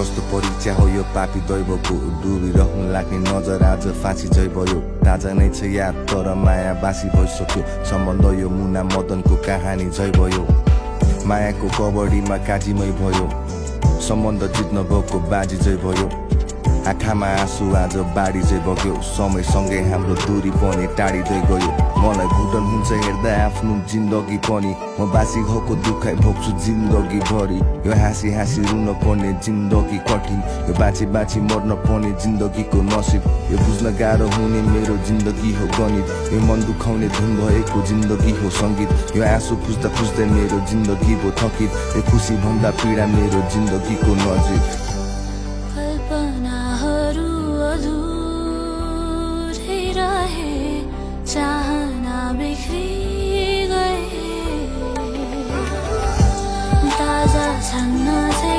कस्तो परीक्षा हो यो पापी दैवको डुबिरहनु लाग्ने नजर आज फाँसी झै भयो ताजा नै छ याद तर माया बासी भइसक्यो सम्बन्ध यो मुना मदनको कहानी झै भयो मायाको कबडीमा काजीमै भयो सम्बन्ध जित्न गएको बाजी झै भयो आँखामा आँसु आज बाढी झै बग्यो समयसँगै हाम्रो दूरी पनि टाढिँदै गयो मलाई घुटन हुन्छ हेर्दा आफ्नो जिन्दगी पनि म बासी घरको दुखाइ भोग्छु जिन्दगी भरि यो हाँसी हाँसी रुन पर्ने जिन्दगी कठिन यो बाँची बाँची मर्न पर्ने जिन्दगीको नसिब यो बुझ्न गाह्रो हुने मेरो जिन्दगी हो गणित यो मन दुखाउने धुन भएको जिन्दगी हो सङ्गीत यो आँसु पुस्दा पुस्दै मेरो जिन्दगी भो थकित यो खुसी भन्दा पीडा मेरो जिन्दगीको नजिक चाहना बिखरी गए ताजा छन्न